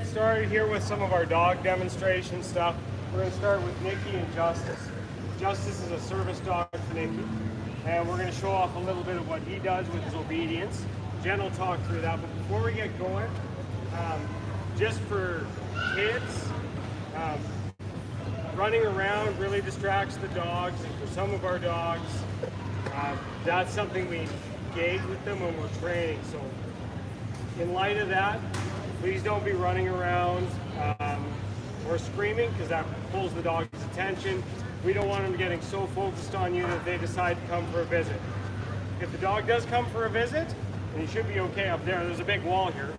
started here with some of our dog demonstration stuff. We're going to start with Nikki and Justice. Justice is a service dog for Nikki, and we're going to show off a little bit of what he does with his obedience. Jen will talk through that, but before we get going, just for kids, running around really distracts the dogs, and for some of our dogs, that's something we engage with them when we're training. So in light of that, please don't be running around or screaming, because that pulls the dog's attention. We don't want them getting so focused on you that they decide to come for a visit. If the dog does come for a visit, and you should be okay up there, there's a big wall here,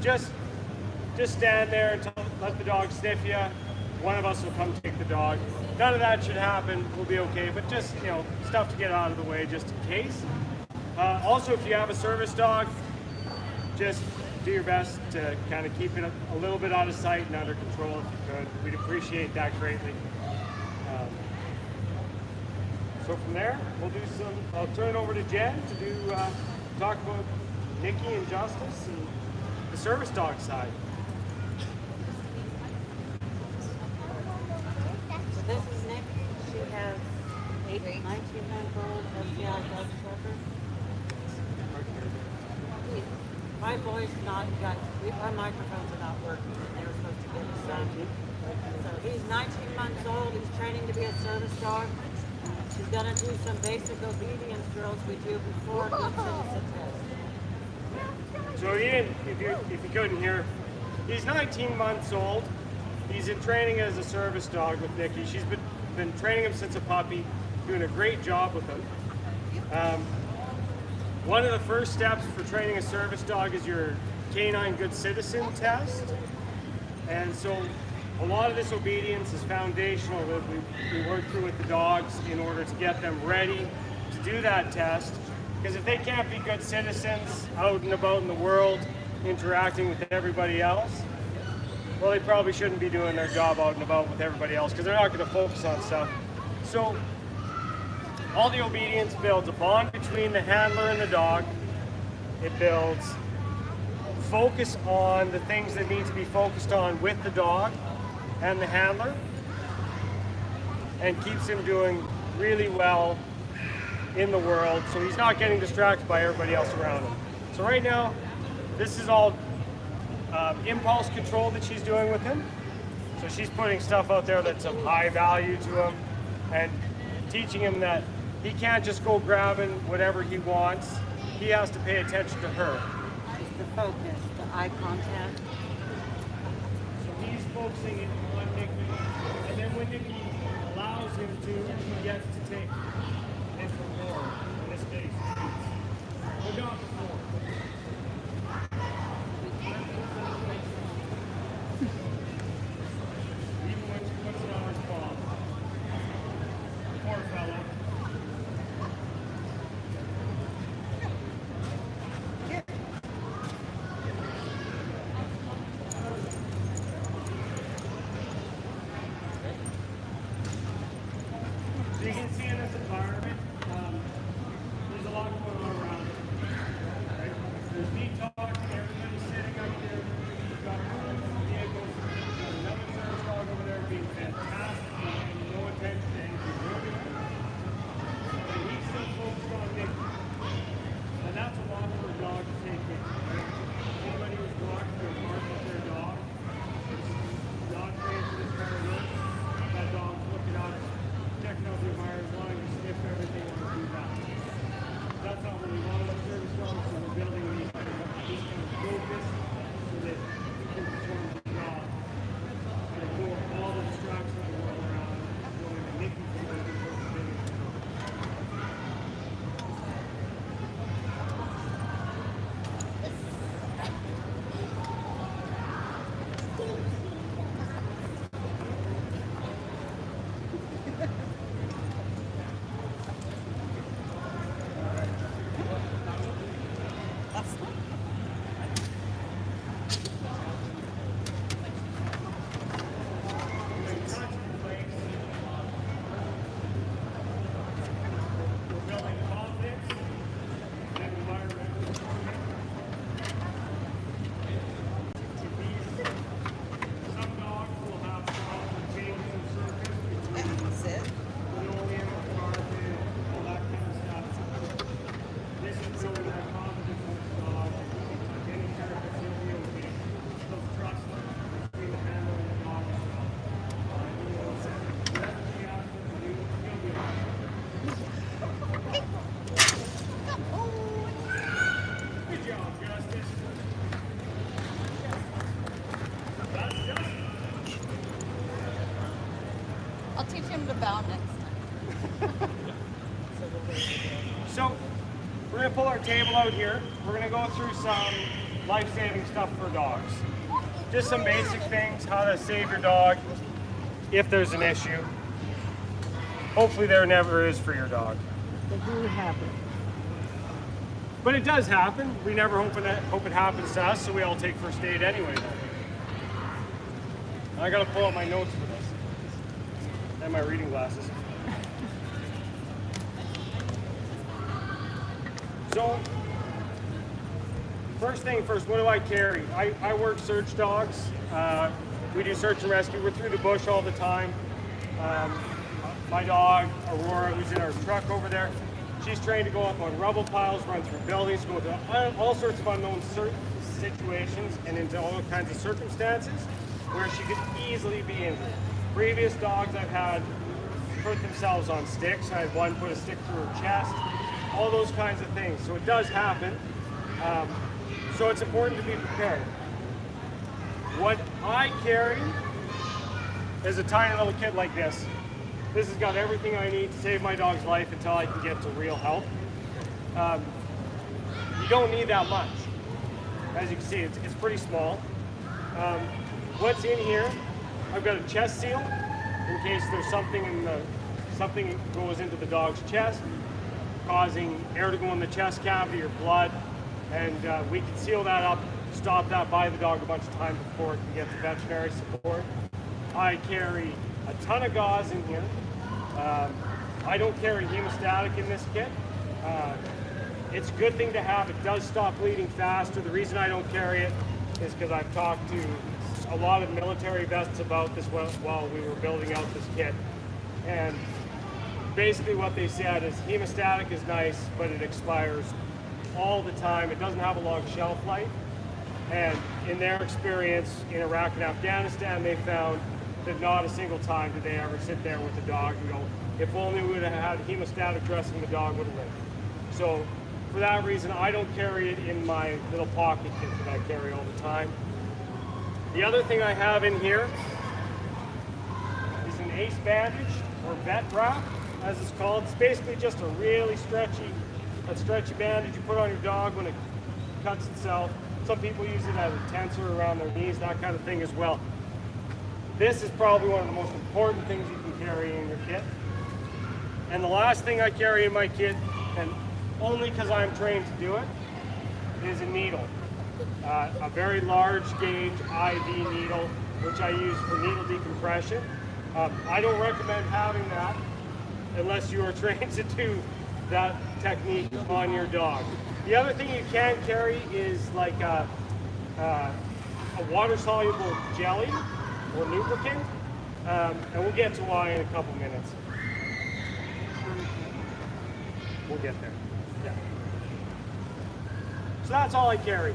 just stand there and let the dog sniff you. One of us will come take the dog. None of that should happen. We'll be okay, but just, stuff to get out of the way just in case. Also, if you have a service dog, just do your best to kind of keep it a little bit out of sight and under control if you could. We'd appreciate that greatly. So from there, I'll turn it over to Jen to talk about Nikki and Justice and the service dog side. So this is Nikki. She has 19-month-old FBI dog shepherd. My voice not got, our microphones are not working, and they were supposed to get the sound. So he's 19 months old, he's training to be a service dog. He's gonna do some basic obedience drills we do before good citizen test. So if you couldn't hear, he's 19 months old. He's in training as a service dog with Nikki. She's been training him since a puppy, doing a great job with him. One of the first steps for training a service dog is your canine good citizen test. And so a lot of this obedience is foundational that we work through with the dogs in order to get them ready to do that test. Because if they can't be good citizens out and about in the world, interacting with everybody else, well, they probably shouldn't be doing their job out and about with everybody else, because they're not going to focus on stuff. So all the obedience builds a bond between the handler and the dog. It builds focus on the things that need to be focused on with the dog and the handler, and keeps him doing really well in the world, so he's not getting distracted by everybody else around him. So right now, this is all impulse control that she's doing with him. So she's putting stuff out there that's of high value to him and teaching him that he can't just go grabbing whatever he wants. He has to pay attention to her. Just the focus, the eye contact. So he's focusing it on Nikki, and then when Nikki allows him to, he gets to take it for more, in this case. But not before. Even when she puts it on his paw. Poor fellow. So you can see in this environment, to bow next time. So we're gonna pull our table out here. We're gonna go through some life-saving stuff for dogs. Just some basic things, how to save your dog if there's an issue. Hopefully there never is for your dog. They do happen. But it does happen. We never hope it happens to us, so we all take first aid anyway. I gotta pull out my notes for this. And my reading glasses. So, first thing first, what do I carry? I work search dogs. We do search and rescue. We're through the bush all the time. My dog, Aurora, who's in our truck over there, she's trained to go up on rubble piles, run through buildings, go to all sorts of unknown situations and into all kinds of circumstances where she could easily be injured. Previous dogs I've had put themselves on sticks. I had one put a stick through her chest, all those kinds of things. So it does happen. So it's important to be prepared. What I carry is a tiny little kit like this. This has got everything I need to save my dog's life until I can get to real help. You don't need that much. As you can see, it's pretty small. What's in here? I've got a chest seal in case there's something goes into the dog's chest, causing air to go in the chest cavity or blood, and we can seal that up, stop that, buy the dog a bunch of time before it can get to veterinary support. I carry a ton of gauze in here. I don't carry hemostatic in this kit. It's a good thing to have. It does stop bleeding faster. The reason I don't carry it is because I've talked to a lot of military vets about this while we were building out this kit. And basically what they said is hemostatic is nice, but it expires all the time. It doesn't have a long shelf life. And in their experience in Iraq and Afghanistan, they found that not a single time did they ever sit there with the dog and go, if only we would have had hemostatic dressing, the dog would have lived. So for that reason, I don't carry it in my little pocket kit that I carry all the time. The other thing I have in here is an ACE bandage, or vet wrap, as it's called. It's basically just a really stretchy bandage you put on your dog when it cuts itself. Some people use it as a tensor around their knees, that kind of thing as well. This is probably one of the most important things you can carry in your kit. And the last thing I carry in my kit, and only because I'm trained to do it, is a needle. A very large gauge IV needle, which I use for needle decompression. I don't recommend having that unless you are trained to do that technique on your dog. The other thing you can carry is like a water-soluble jelly or lubricant, and we'll get to why in a couple minutes. We'll get there. Yeah. So that's all I carry.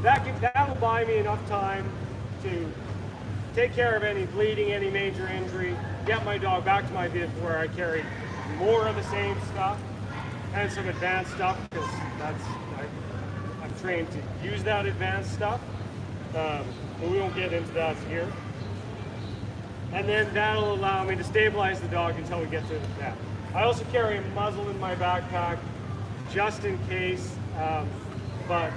That will buy me enough time to take care of any bleeding, any major injury, get my dog back to my vehicle where I carry more of the same stuff and some advanced stuff, because I'm trained to use that advanced stuff. But we won't get into that here. And then that'll allow me to stabilize the dog until we get to the vet. I also carry a muzzle in my backpack just in case, but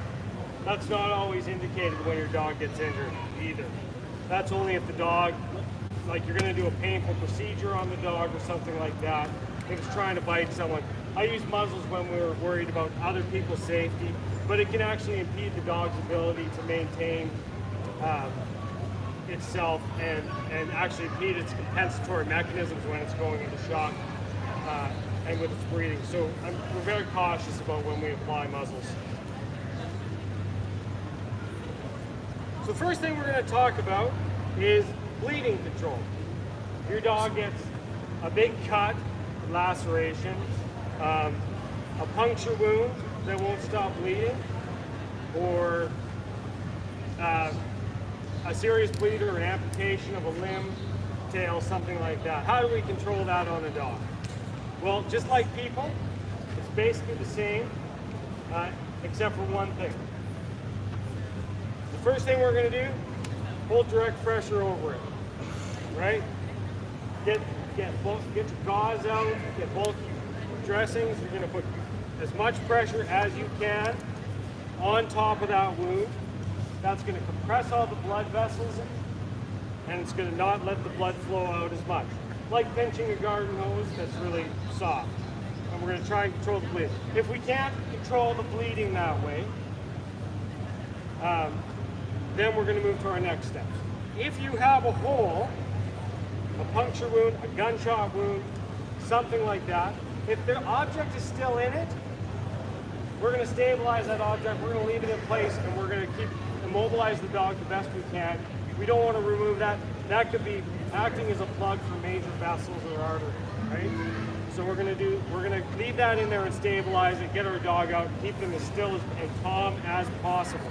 that's not always indicated when your dog gets injured either. That's only if the dog, like you're going to do a painful procedure on the dog or something like that, if it's trying to bite someone. I use muzzles when we're worried about other people's safety, but it can actually impede the dog's ability to maintain itself and actually impede its compensatory mechanisms when it's going into shock and with its breathing. So we're very cautious about when we apply muzzles. So the first thing we're going to talk about is bleeding control. Your dog gets a big cut, laceration, a puncture wound that won't stop bleeding, or a serious bleed or an amputation of a limb, tail, something like that. How do we control that on a dog? Well, just like people, it's basically the same, except for one thing. The first thing we're going to do, hold direct pressure over it, right? get your gauze out, get both dressings. You're going to put as much pressure as you can on top of that wound. That's going to compress all the blood vessels, and it's going to not let the blood flow out as much. Like pinching a garden hose that's really soft. And we're going to try and control the bleeding. If we can't control the bleeding that way, then we're going to move to our next steps. If you have a hole, a puncture wound, a gunshot wound, something like that, if the object is still in it, we're going to stabilize that object, we're going to leave it in place, and we're going to keep immobilize the dog the best we can. We don't want to remove that. That could be acting as a plug for major vessels or arteries, right? So we're going to leave that in there and stabilize it, get our dog out, keep them as still and calm as possible.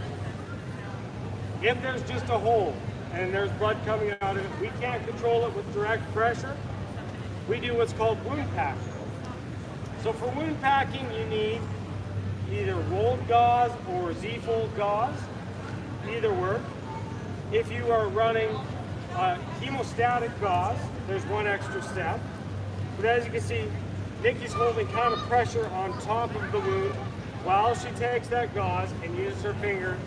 If there's just a hole and there's blood coming out of it, we can't control it with direct pressure. We do what's called wound packing. So for wound packing, you need either rolled gauze or Z-fold gauze. Either work. If you are running hemostatic gauze, there's one extra step. But as you can see, Nikki's holding kind of pressure on top of the wound while she takes that gauze and uses her finger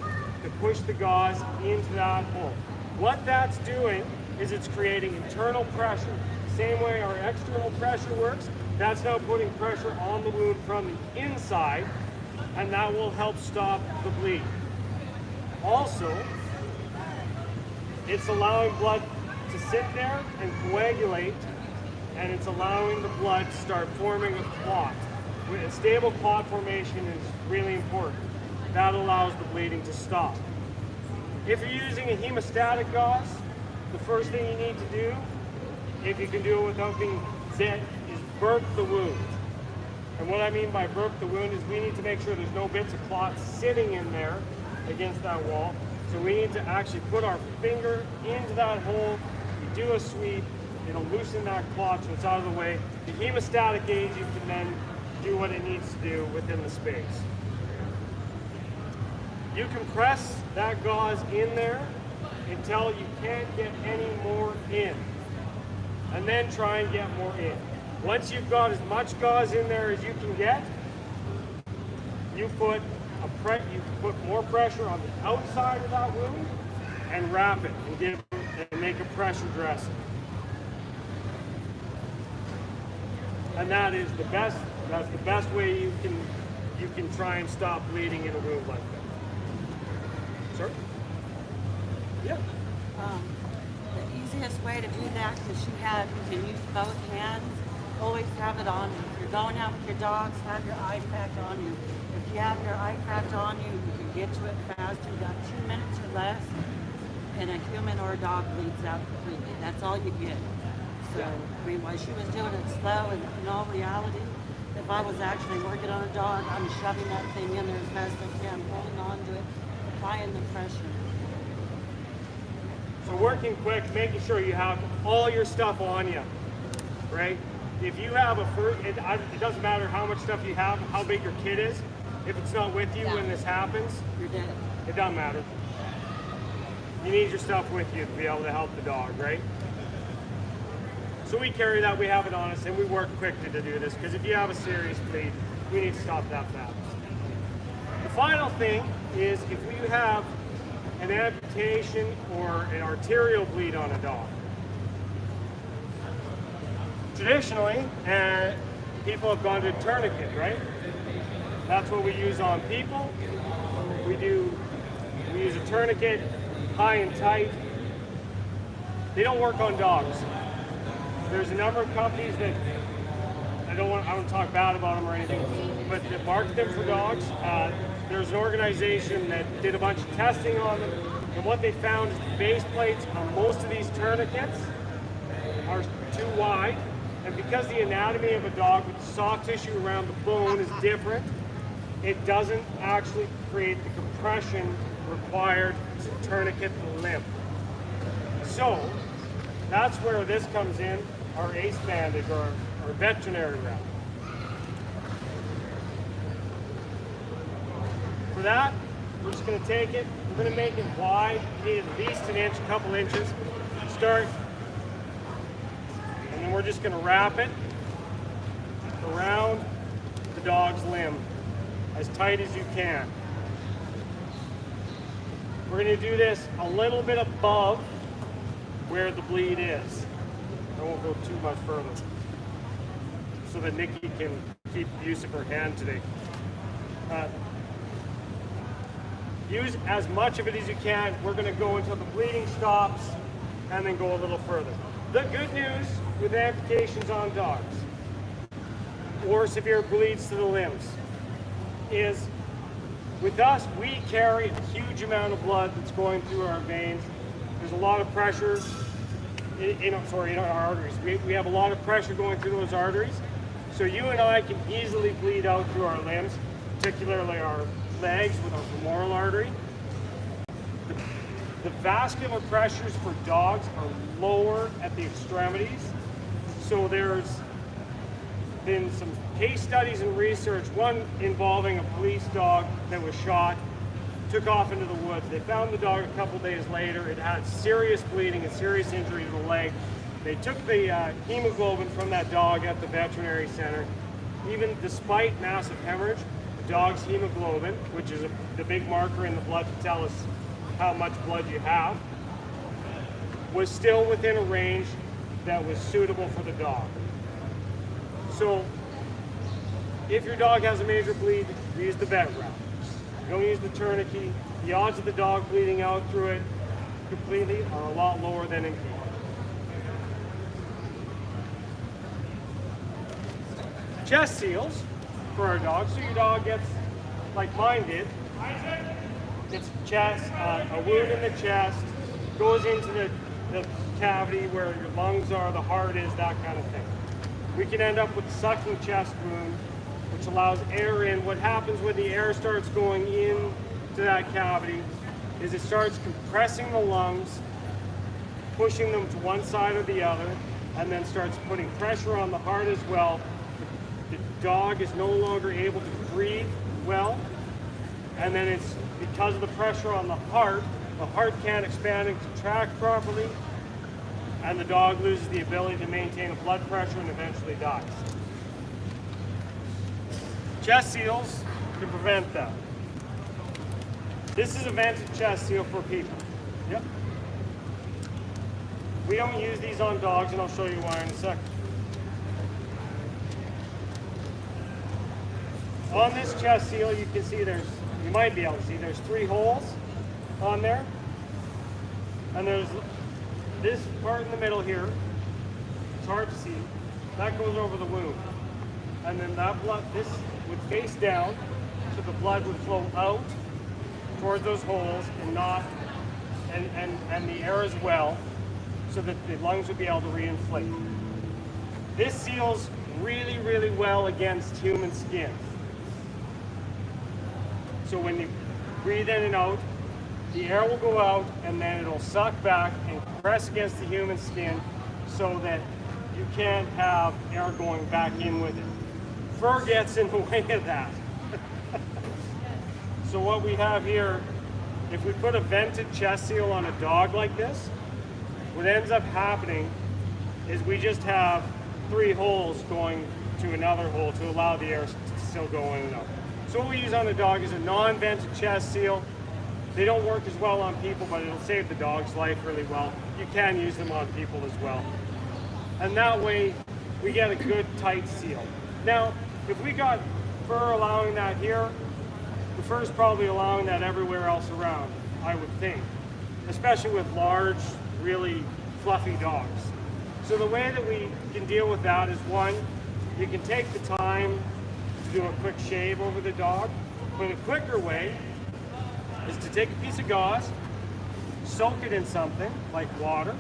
to push the gauze into that hole. What that's doing is it's creating internal pressure. Same way our external pressure works, that's now putting pressure on the wound from the inside, and that will help stop the bleed. Also, it's allowing blood to sit there and coagulate, and it's allowing the blood to start forming a clot. A stable clot formation is really important. That allows the bleeding to stop. If you're using a hemostatic gauze, the first thing you need to do, if you can do it without being zit, is burp the wound. And what I mean by burp the wound is we need to make sure there's no bits of clot sitting in there against that wall. So we need to actually put our finger into that hole, we do a sweep, it'll loosen that clot so it's out of the way. The hemostatic agent can then do what it needs to do within the space. You compress that gauze in there until you can't get any more in. And then try and get more in. Once you've got as much gauze in there as you can get, you put more pressure on the outside of that wound and wrap it and make a pressure dressing. And that is the best. That's the best way you can try and stop bleeding in a wound like that. Sir? Yeah. The easiest way to do that, because you can use both hands, always have it on. If you're going out with your dogs, have your eye pack on you. If you have your eye pack on you, you can get to it faster. You got 2 minutes or less, and a human or a dog bleeds out completely. That's all you get. So, I mean, while she was doing it slow, and in all reality, if I was actually working on a dog, I'm shoving that thing in there as fast as I can, holding on to it, applying the pressure. So working quick, making sure you have all your stuff on you, right? If you have it doesn't matter how much stuff you have, how big your kid is. If it's not with you when this happens, You're dead. it doesn't matter. You need your stuff with you to be able to help the dog, right? So we carry that, we have it on us, and we work quickly to do this, because if you have a serious bleed, we need to stop that fast. The final thing is if we have an amputation or an arterial bleed on a dog. Traditionally, people have gone to a tourniquet, right? That's what we use on people. We use a tourniquet, high and tight. They don't work on dogs. There's a number of companies that I don't talk bad about them or anything, but that market them for dogs. There's an organization that did a bunch of testing on them, and what they found is the base plates on most of these tourniquets are too wide, and because the anatomy of a dog with the soft tissue around the bone is different, it doesn't actually create the compression required to tourniquet the limb. So that's where this comes in, our ACE bandage or our veterinary wrap. For that, we're just going to take it, we're going to make it wide. You need at least an inch, a couple inches. Start, and just going to wrap it around the dog's limb as tight as you can. We're going to do this a little bit above where the bleed is. I won't go too much further so that Nikki can keep use of her hand today. Use as much of it as you can. We're going to go until the bleeding stops and then go a little further. The good news with amputations on dogs or severe bleeds to the limbs is with us, we carry a huge amount of blood that's going through our veins. There's a lot of pressure in our arteries. We have a lot of pressure going through those arteries. So you and I can easily bleed out through our limbs, particularly our legs with our femoral artery. The vascular pressures for dogs are lower at the extremities. So there's been some case studies and research, one involving a police dog that was shot, took off into the woods. They found the dog a couple days later. It had serious bleeding and serious injury to the leg. They took the hemoglobin from that dog at the veterinary center. Even despite massive hemorrhage, the dog's hemoglobin, which is the big marker in the blood to tell us how much blood you have, was still within a range that was suitable for the dog. So if your dog has a major bleed, use the vet route. Don't use the tourniquet. The odds of the dog bleeding out through it completely are a lot lower than in people. Chest seals for our dogs. So your dog gets, like mine did, gets chest, a wound in the chest, goes into the cavity where your lungs are, the heart is, that kind of thing. We can end up with a sucking chest wound, which allows air in. What happens when the air starts going in to that cavity is it starts compressing the lungs, pushing them to one side or the other, and then starts putting pressure on the heart as well. The dog is no longer able to breathe well, and then it's because of the pressure on the heart can't expand and contract properly, and the dog loses the ability to maintain a blood pressure and eventually dies. Chest seals can prevent that. This is a vented chest seal for people. Yep. We don't use these on dogs, and I'll show you why in a second. On this chest seal, you can see you might be able to see there's 3 holes on there. And there's this part in the middle here. It's hard to see. That goes over the wound. And then that blood, this would face down, so the blood would flow out towards those holes and not, and the air as well, so that the lungs would be able to reinflate. This seals really, really well against human skin. So when you breathe in and out, the air will go out and then it'll suck back and press against the human skin so that you can't have air going back in with it. Fur gets in the way of that. So what we have here, if we put a vented chest seal on a dog like this, what ends up happening is we just have 3 holes going to another hole to allow the air to still go in and out. So what we use on the dog is a non-vented chest seal. They don't work as well on people, but it'll save the dog's life really well. You can use them on people as well. And that way, we get a good tight seal. Now, if we got fur allowing that here, the fur is probably allowing that everywhere else around, I would think. Especially with large, really fluffy dogs. So the way that we can deal with that is, one, you can take the time to do a quick shave over the dog, but a quicker way is to take a piece of gauze, soak it in something like water,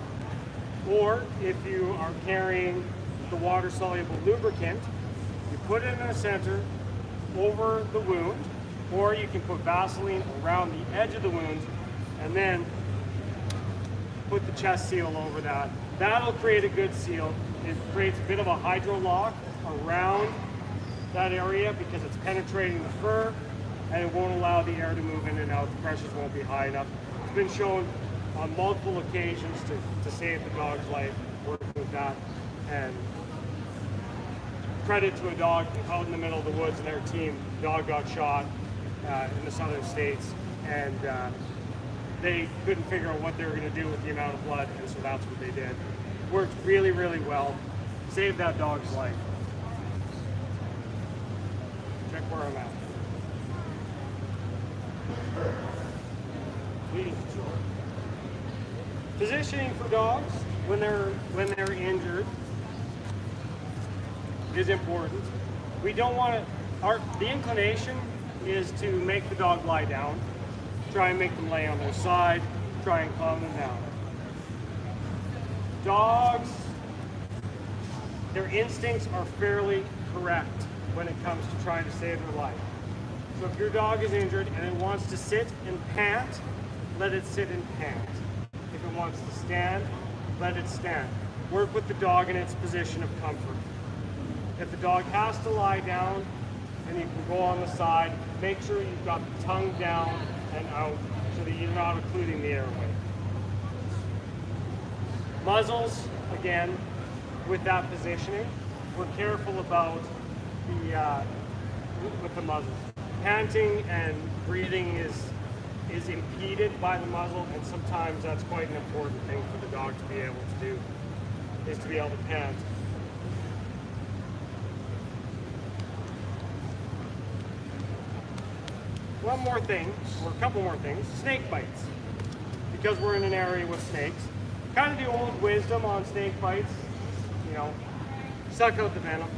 or if you are carrying the water-soluble lubricant, you put it in the center over the wound, or you can put Vaseline around the edge of the wound and then put the chest seal over that. That'll create a good seal. It creates a bit of a hydro lock around that area because it's penetrating the fur, and it won't allow the air to move in and out. The pressures won't be high enough. It's been shown on multiple occasions to save the dog's life working with that. And credit to a dog out in the middle of the woods in their team. Dog got shot in the southern states, and they couldn't figure out what they were going to do with the amount of blood, and so that's what they did. Worked really, really well. Saved that dog's life. Check where I'm at. Bleeding control. Positioning for dogs when they're injured is important. We don't want to. The inclination is to make the dog lie down. Try and make them lay on their side. Try and calm them down. Dogs, their instincts are fairly correct when it comes to trying to save their life. So if your dog is injured and it wants to sit and pant, let it sit and pant. If it wants to stand, let it stand. Work with the dog in its position of comfort. If the dog has to lie down and you can go on the side, make sure you've got the tongue down and out so that you're not occluding the airway. Muzzles, again, with that positioning, we're careful about with the muzzles. Panting and breathing is impeded by the muzzle, and sometimes that's quite an important thing for the dog to be able to do, is to be able to pant. One more thing, or a couple more things, snake bites. Because we're in an area with snakes. Kind of the old wisdom on snake bites, you know, suck out the venom.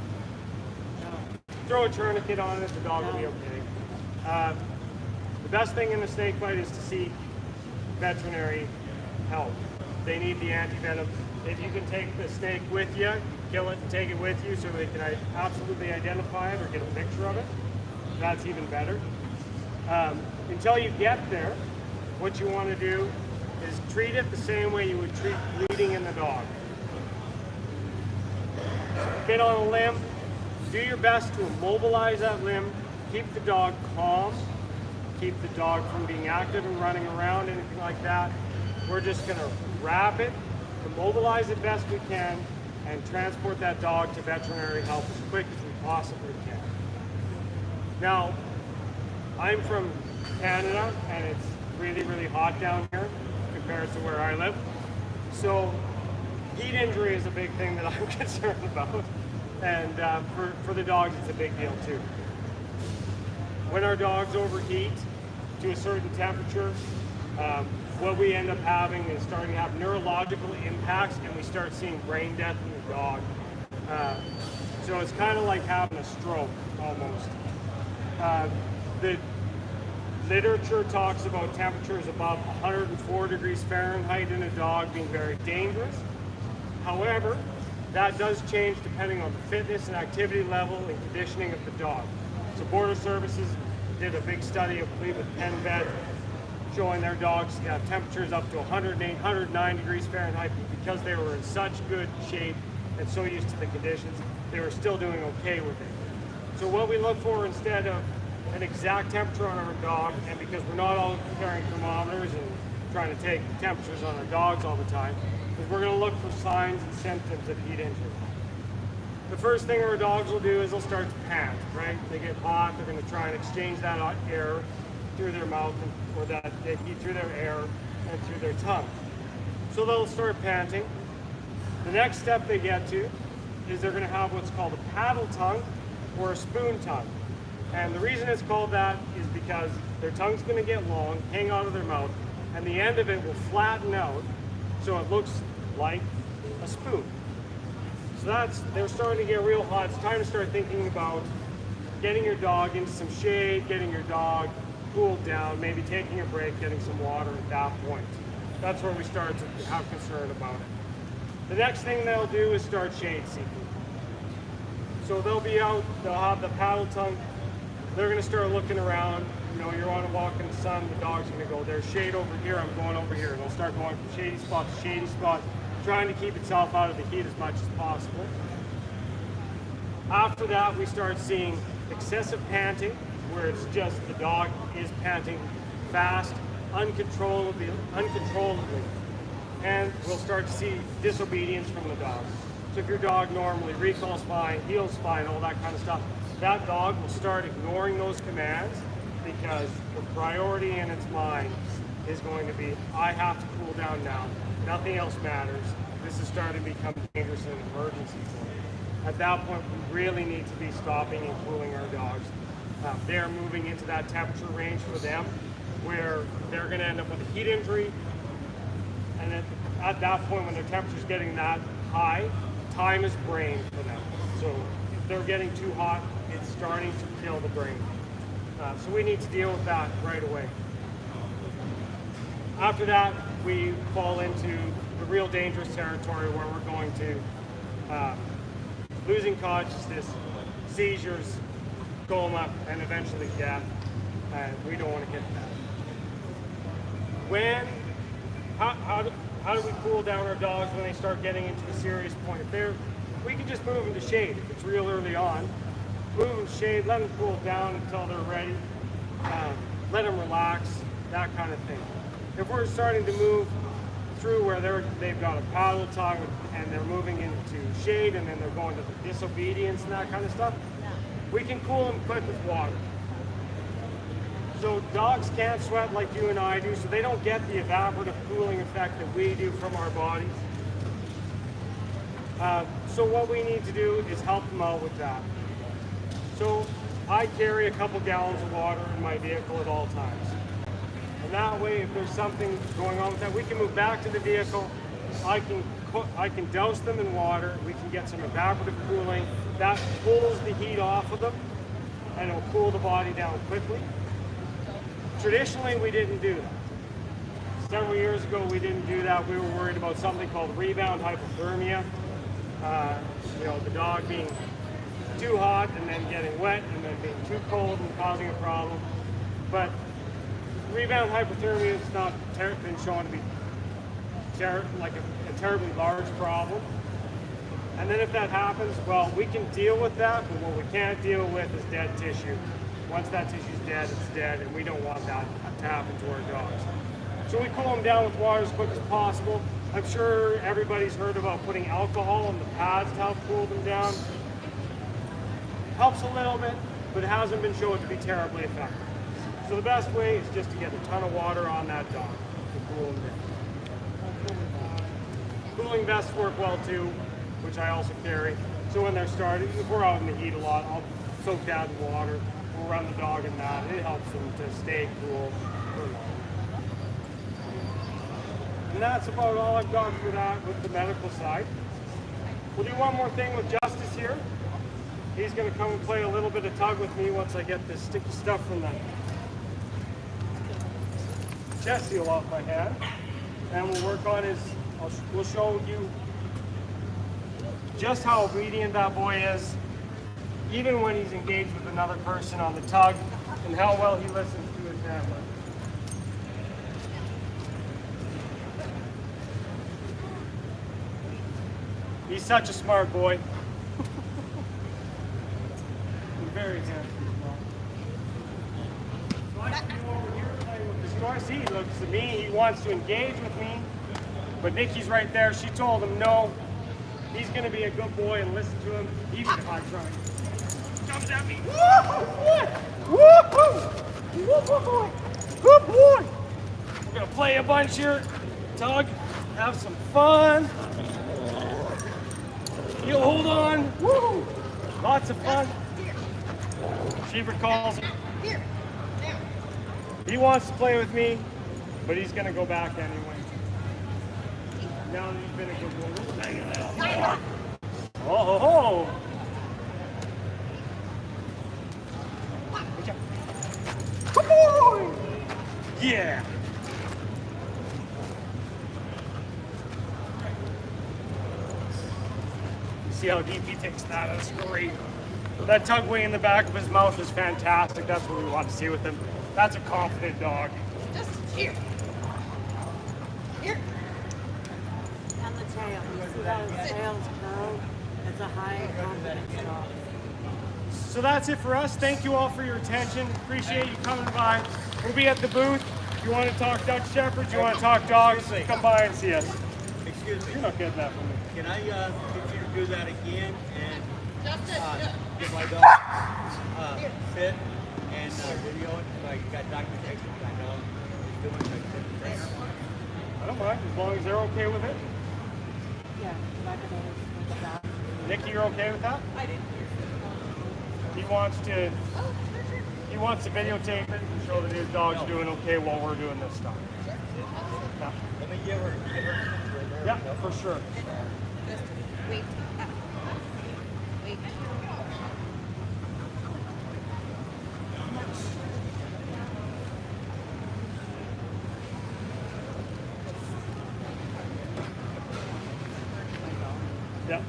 Throw a tourniquet on it, the dog will be okay. The best thing in a snake bite is to seek veterinary help. They need the anti-venom. If you can take the snake with you, kill it and take it with you so they can absolutely identify it or get a picture of it, that's even better. Until you get there, what you want to do is treat it the same way you would treat bleeding in the dog. Get on a limb, do your best to immobilize that limb, keep the dog calm, keep the dog from being active and running around, anything like that. We're just going to wrap it, immobilize it best we can, and transport that dog to veterinary help as quick as we possibly can. Now, I'm from Canada, and it's really, really hot down here compared to where I live. So heat injury is a big thing that I'm concerned about. And for the dogs, it's a big deal too. When our dogs overheat to a certain temperature, what we end up having is starting to have neurological impacts, and we start seeing brain death in the dog. So it's kind of like having a stroke almost. The literature talks about temperatures above 104 degrees Fahrenheit in a dog being very dangerous. However, that does change depending on the fitness and activity level and conditioning of the dog. So Border Services did a big study, I believe, with Penn Vet, showing their dogs have temperatures up to 108, 109 degrees Fahrenheit. Because they were in such good shape and so used to the conditions, they were still doing okay with it. So what we look for instead of an exact temperature on our dog, and because we're not all carrying thermometers and trying to take temperatures on our dogs all the time, is we're going to look for signs and symptoms of heat injury. The first thing our dogs will do is they'll start to pant, right? They get hot, they're going to try and exchange that hot air through their mouth, or that heat through their air and through their tongue. So they'll start panting. The next step they get to is they're going to have what's called a paddle tongue or a spoon tongue. And the reason it's called that is because their tongue's going to get long, hang out of their mouth, and the end of it will flatten out so it looks like a spoon. So they're starting to get real hot. It's time to start thinking about getting your dog into some shade, getting your dog cooled down, maybe taking a break, getting some water at that point. That's where we start to have concern about it. The next thing they'll do is start shade seeking. So they'll be out, they'll have the paddle tongue. They're going to start looking around. You know, you're on a walk in the sun, the dog's going to go, there's shade over here, I'm going over here. And they'll start going from shady spot to shady spot, trying to keep itself out of the heat as much as possible. After that, we start seeing excessive panting, where it's just the dog is panting fast, uncontrollably, and we'll start to see disobedience from the dog. So if your dog normally recalls fine, heels fine, all that kind of stuff, that dog will start ignoring those commands because the priority in its mind is going to be, I have to cool down now. Nothing else matters. This is starting to become dangerous and an emergency for you. At that point, we really need to be stopping and cooling our dogs. They're moving into that temperature range for them where they're going to end up with a heat injury. And at that point, when their temperature is getting that high, time is brain for them. So if they're getting too hot, it's starting to kill the brain. So we need to deal with that right away. After that, we fall into the real dangerous territory where we're going to losing consciousness, seizures, coma, and eventually death. And we don't want to get that. How do we cool down our dogs when they start getting into a serious point? We can just move them to shade if it's real early on. Move them to shade, let them cool down until they're ready. Let them relax, that kind of thing. If we're starting to move through where they've got a paddle tongue and they're moving into shade and then they're going to the disobedience and that kind of stuff, we can cool them quick with water. So dogs can't sweat like you and I do, so they don't get the evaporative cooling effect that we do from our bodies. So what we need to do is help them out with that. So I carry a couple gallons of water in my vehicle at all times. And that way, if there's something going on with that, we can move back to the vehicle. I can douse them in water. We can get some evaporative cooling. That pulls the heat off of them, and it'll cool the body down quickly. Traditionally, we didn't do that. Several years ago, we didn't do that. We were worried about something called rebound hypothermia. The dog being too hot and then getting wet and then being too cold and causing a problem. But rebound hypothermia has not been shown to be a terribly large problem. And then if that happens, well, we can deal with that, but what we can't deal with is dead tissue. Once that tissue's dead, it's dead, and we don't want that to happen to our dogs. So we cool them down with water as quick as possible. I'm sure everybody's heard about putting alcohol on the pads to help cool them down. Helps a little bit, but it hasn't been shown to be terribly effective. So the best way is just to get a ton of water on that dog to cool them down. Cooling vests work well too, which I also carry. So when they're starting, if we're out in the heat a lot, I'll soak that in water. We'll run the dog in that. It helps them to stay cool for long. And that's about all I've got for that with the medical side. We'll do one more thing with Justice here. He's going to come and play a little bit of tug with me once I get this sticky stuff from the chest seal off my hand. And we'll work on we'll show you just how obedient that boy is, even when he's engaged with another person on the tug, and how well he listens to his handler. He's such a smart boy. He's very handsome as well. So I can go over here and play with the store. See, he looks at me, he wants to engage with me, but Nikki's right there. She told him no. He's going to be a good boy and listen to him, even if I try. Jumps at me. Woo-hoo! Woo-hoo! Woo-hoo! Good boy! We're going to play a bunch here. Tug. Have some fun. You'll hold on. Woo! Lots of fun. Shebert calls him. He wants to play with me, but he's going to go back anyway. Now that he's been a good boy. Oh! Come on! Yeah! See how deep he takes that? That's great. That tugway in the back of his mouth is fantastic. That's what we want to see with him. That's a confident dog. Just here. Here. And the tail. You see how his tail's curled? It's a high confidence dog. So that's it for us. Thank you all for your attention. Appreciate you coming by. We'll be at the booth. If you want to talk Dutch Shepherds, you want to talk dogs, come by and see us. Excuse me. You're not getting that from me. can I get you to do that again and get my dog fit and video it so I got documentation? I know he's doing like trainer. I don't mind, as long as they're okay with it. Yeah, like it is with the dog. Nikki, you're okay with that? I didn't hear. He wants to videotape it and show that his dog's doing okay while we're doing this stuff. Yeah, Let me give her. yeah, for sure. Wait. Wait. Yeah.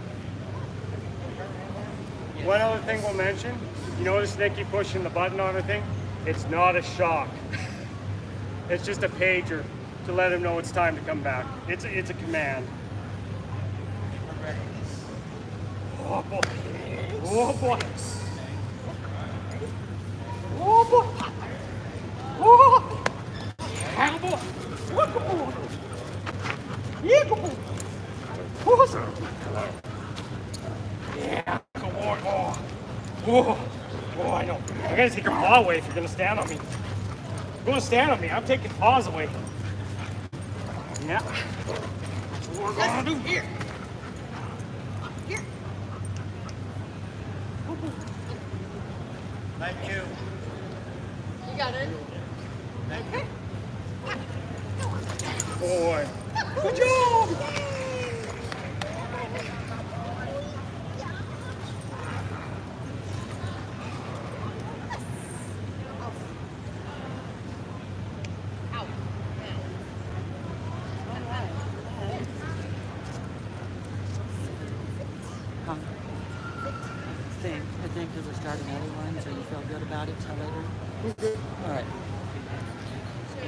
One other thing we'll mention, you notice Nikki pushing the button on her thing? It's not a shock. It's just a pager to let him know it's time to come back. It's a command. Oh boy. Oh boy. Oh boy. Oh. Ah, boy. Look, boy. Yeah, boy. Awesome. Yeah, good boy. Oh. Oh. Oh, I know. I gotta take your paw away if you're gonna stand on me. You're gonna stand on me. I'm taking paws away. Yeah. That's what we're gonna do here. Here. Thank you. You got it. Okay. Boy. Good job. Out. I think because we're starting other ones, so you feel good about it till later? All right.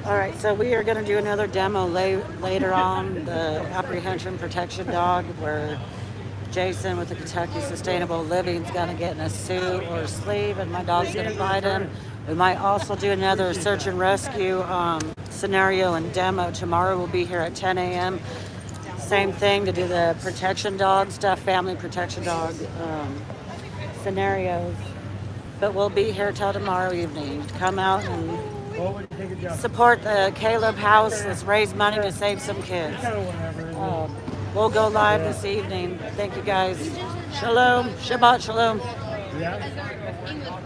All right, so we are going to do another demo later on, the apprehension protection dog, where Jason with the Kentucky Sustainable Living is going to get in a suit or a sleeve, and my dog's going to bite him. We might also do another search and rescue scenario and demo. Tomorrow we'll be here at 10 a.m. Same thing to do the protection dog stuff, family protection dog scenarios. But we'll be here till tomorrow evening. Come out and What would you take a job? support the Kaleb house. Let's raise money to save some kids. Kind of whatever. Isn't it? We'll go live this evening. Thank you guys. Shalom. Shabbat shalom. Yeah.